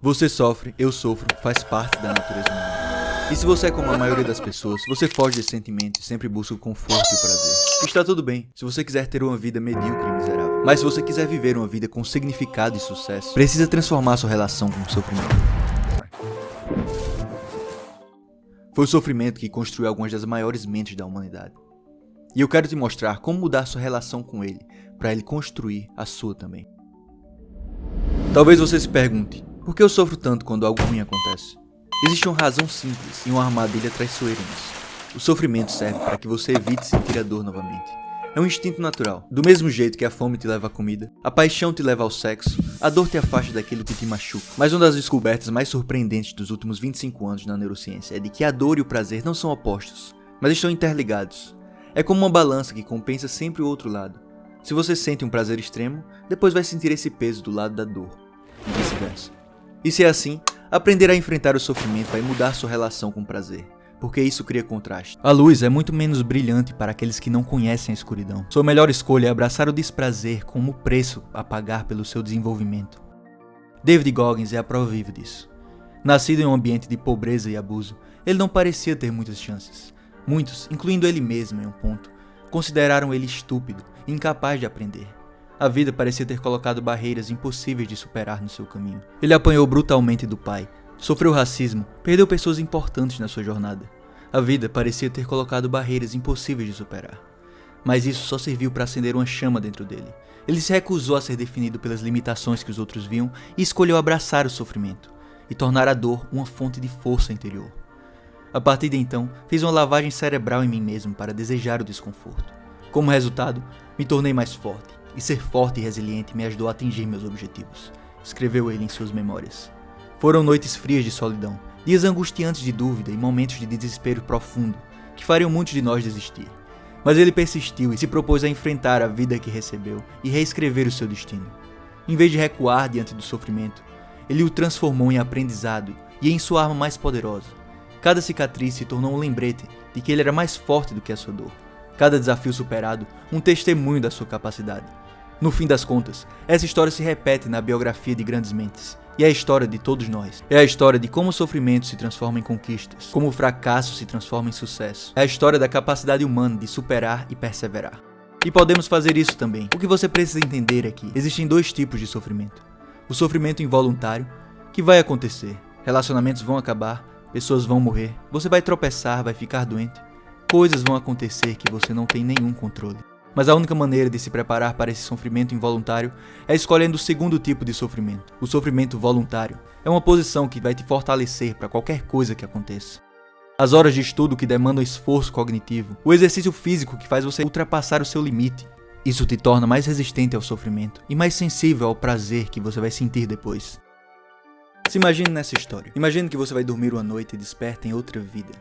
Você sofre, eu sofro, faz parte da natureza humana. E se você é como a maioria das pessoas, você foge desse sentimento e sempre busca o conforto e o prazer. Está tudo bem, se você quiser ter uma vida medíocre e miserável. Mas se você quiser viver uma vida com significado e sucesso, precisa transformar sua relação com o sofrimento. Foi o sofrimento que construiu algumas das maiores mentes da humanidade. E eu quero te mostrar como mudar sua relação com ele, para ele construir a sua também. Talvez você se pergunte, por que eu sofro tanto quando algo ruim acontece? Existe uma razão simples e uma armadilha traiçoeira nisso. O sofrimento serve para que você evite sentir a dor novamente. É um instinto natural. Do mesmo jeito que a fome te leva à comida, a paixão te leva ao sexo, a dor te afasta daquilo que te machuca. Mas uma das descobertas mais surpreendentes dos últimos 25 anos na neurociência é de que a dor e o prazer não são opostos, mas estão interligados. É como uma balança que compensa sempre o outro lado. Se você sente um prazer extremo, depois vai sentir esse peso do lado da dor, e vice-versa. E se é assim, aprender a enfrentar o sofrimento vai mudar sua relação com o prazer, porque isso cria contraste. A luz é muito menos brilhante para aqueles que não conhecem a escuridão. Sua melhor escolha é abraçar o desprazer como preço a pagar pelo seu desenvolvimento. David Goggins é a prova viva disso. Nascido em um ambiente de pobreza e abuso, ele não parecia ter muitas chances. Muitos, incluindo ele mesmo em um ponto, consideraram ele estúpido e incapaz de aprender. A vida parecia ter colocado barreiras impossíveis de superar no seu caminho. Ele apanhou brutalmente do pai, sofreu racismo, perdeu pessoas importantes na sua jornada. A vida parecia ter colocado barreiras impossíveis de superar. Mas isso só serviu para acender uma chama dentro dele. Ele se recusou a ser definido pelas limitações que os outros viam e escolheu abraçar o sofrimento e tornar a dor uma fonte de força interior. A partir de então, fiz uma lavagem cerebral em mim mesmo para desejar o desconforto. Como resultado, me tornei mais forte. E ser forte e resiliente me ajudou a atingir meus objetivos, escreveu ele em suas memórias. Foram noites frias de solidão, dias angustiantes de dúvida e momentos de desespero profundo, que fariam muitos de nós desistir. Mas ele persistiu e se propôs a enfrentar a vida que recebeu e reescrever o seu destino. Em vez de recuar diante do sofrimento, ele o transformou em aprendizado e em sua arma mais poderosa. Cada cicatriz se tornou um lembrete de que ele era mais forte do que a sua dor. Cada desafio superado, um testemunho da sua capacidade. No fim das contas, essa história se repete na biografia de grandes mentes. E é a história de todos nós. É a história de como o sofrimento se transforma em conquistas, como o fracasso se transforma em sucesso. É a história da capacidade humana de superar e perseverar. E podemos fazer isso também. O que você precisa entender é que existem dois tipos de sofrimento. O sofrimento involuntário, que vai acontecer. Relacionamentos vão acabar, pessoas vão morrer, você vai tropeçar, vai ficar doente. Coisas vão acontecer que você não tem nenhum controle. Mas a única maneira de se preparar para esse sofrimento involuntário é escolhendo o segundo tipo de sofrimento. O sofrimento voluntário é uma posição que vai te fortalecer para qualquer coisa que aconteça. As horas de estudo que demandam esforço cognitivo, o exercício físico que faz você ultrapassar o seu limite. Isso te torna mais resistente ao sofrimento e mais sensível ao prazer que você vai sentir depois. Se imagine nessa história. Imagine que você vai dormir uma noite e desperta em outra vida.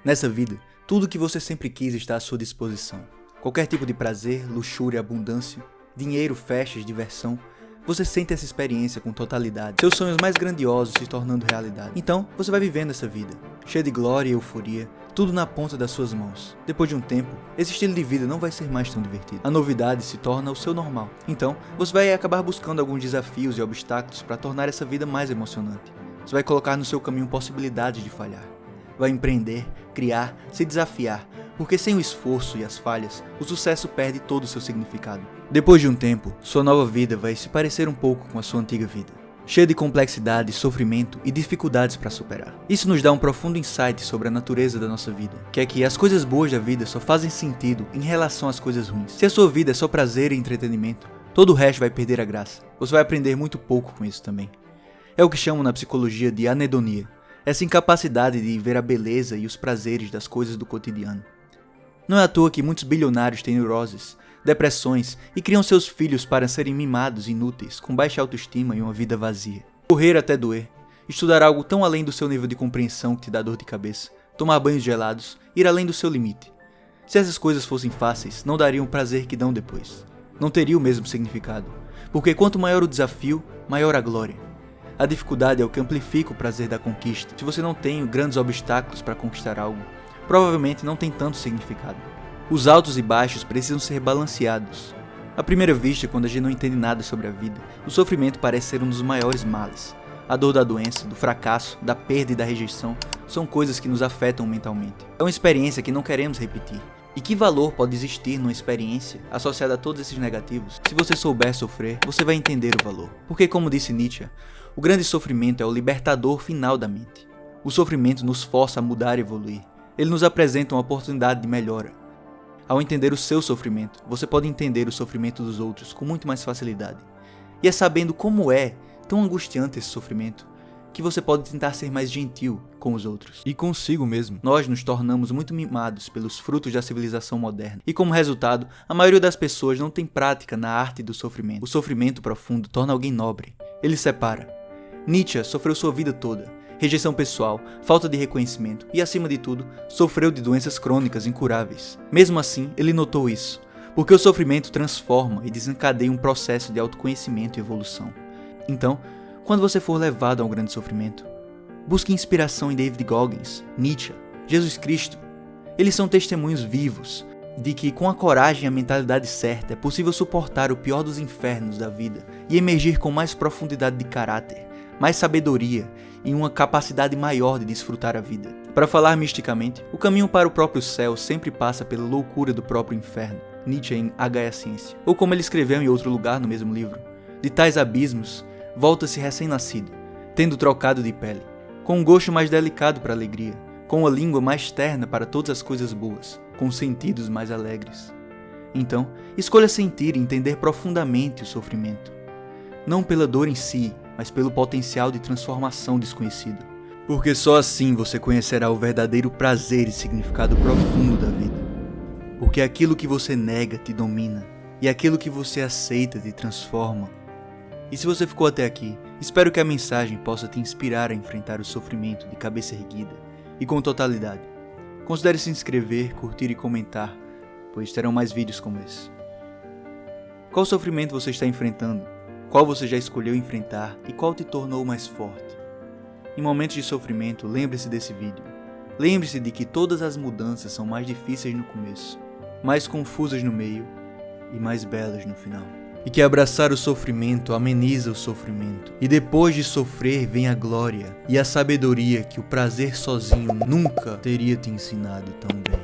Nessa vida, tudo o que você sempre quis está à sua disposição. Qualquer tipo de prazer, luxúria, abundância, dinheiro, festas, diversão, você sente essa experiência com totalidade. Seus sonhos mais grandiosos se tornando realidade. Então, você vai vivendo essa vida, cheia de glória e euforia, tudo na ponta das suas mãos. Depois de um tempo, esse estilo de vida não vai ser mais tão divertido. A novidade se torna o seu normal. Então, você vai acabar buscando alguns desafios e obstáculos para tornar essa vida mais emocionante. Você vai colocar no seu caminho possibilidades de falhar. Vai empreender, criar, se desafiar, porque sem o esforço e as falhas, o sucesso perde todo o seu significado. Depois de um tempo, sua nova vida vai se parecer um pouco com a sua antiga vida, cheia de complexidade, sofrimento e dificuldades para superar. Isso nos dá um profundo insight sobre a natureza da nossa vida, que é que as coisas boas da vida só fazem sentido em relação às coisas ruins. Se a sua vida é só prazer e entretenimento, todo o resto vai perder a graça. Você vai aprender muito pouco com isso também. É o que chamam na psicologia de anedonia. Essa incapacidade de ver a beleza e os prazeres das coisas do cotidiano. Não é à toa que muitos bilionários têm neuroses, depressões e criam seus filhos para serem mimados e inúteis, com baixa autoestima e uma vida vazia. Correr até doer, estudar algo tão além do seu nível de compreensão que te dá dor de cabeça, tomar banhos gelados, ir além do seu limite. Se essas coisas fossem fáceis, não dariam o prazer que dão depois. Não teria o mesmo significado, porque quanto maior o desafio, maior a glória. A dificuldade é o que amplifica o prazer da conquista. Se você não tem grandes obstáculos para conquistar algo, provavelmente não tem tanto significado. Os altos e baixos precisam ser balanceados. À primeira vista, quando a gente não entende nada sobre a vida, o sofrimento parece ser um dos maiores males. A dor da doença, do fracasso, da perda e da rejeição são coisas que nos afetam mentalmente. É uma experiência que não queremos repetir. E que valor pode existir numa experiência associada a todos esses negativos? Se você souber sofrer, você vai entender o valor. Porque, como disse Nietzsche, o grande sofrimento é o libertador final da mente. O sofrimento nos força a mudar e evoluir. Ele nos apresenta uma oportunidade de melhora. Ao entender o seu sofrimento, você pode entender o sofrimento dos outros com muito mais facilidade. E é sabendo como é tão angustiante esse sofrimento que você pode tentar ser mais gentil com os outros e consigo mesmo. Nós nos tornamos muito mimados pelos frutos da civilização moderna e, como resultado, a maioria das pessoas não tem prática na arte do sofrimento. O sofrimento profundo torna alguém nobre. Ele separa. Nietzsche sofreu sua vida toda. Rejeição pessoal, falta de reconhecimento e, acima de tudo, sofreu de doenças crônicas incuráveis. Mesmo assim, ele notou isso, porque o sofrimento transforma e desencadeia um processo de autoconhecimento e evolução. Então, quando você for levado a um grande sofrimento, busque inspiração em David Goggins, Nietzsche, Jesus Cristo. Eles são testemunhos vivos de que, com a coragem e a mentalidade certa, é possível suportar o pior dos infernos da vida e emergir com mais profundidade de caráter, mais sabedoria e uma capacidade maior de desfrutar a vida. Para falar misticamente, o caminho para o próprio céu sempre passa pela loucura do próprio inferno, Nietzsche em A Gaia Ciência. Ou como ele escreveu em outro lugar no mesmo livro, de tais abismos volta-se recém-nascido, tendo trocado de pele, com um gosto mais delicado para a alegria, com uma língua mais terna para todas as coisas boas, com sentidos mais alegres. Então, escolha sentir e entender profundamente o sofrimento, não pela dor em si, mas pelo potencial de transformação desconhecido. Porque só assim você conhecerá o verdadeiro prazer e significado profundo da vida. Porque aquilo que você nega te domina, e aquilo que você aceita te transforma. E se você ficou até aqui, espero que a mensagem possa te inspirar a enfrentar o sofrimento de cabeça erguida e com totalidade. Considere se inscrever, curtir e comentar, pois terão mais vídeos como esse. Qual sofrimento você está enfrentando? Qual você já escolheu enfrentar e qual te tornou mais forte? Em momentos de sofrimento, lembre-se desse vídeo. Lembre-se de que todas as mudanças são mais difíceis no começo, mais confusas no meio e mais belas no final. E que abraçar o sofrimento ameniza o sofrimento. E depois de sofrer vem a glória e a sabedoria que o prazer sozinho nunca teria te ensinado tão bem.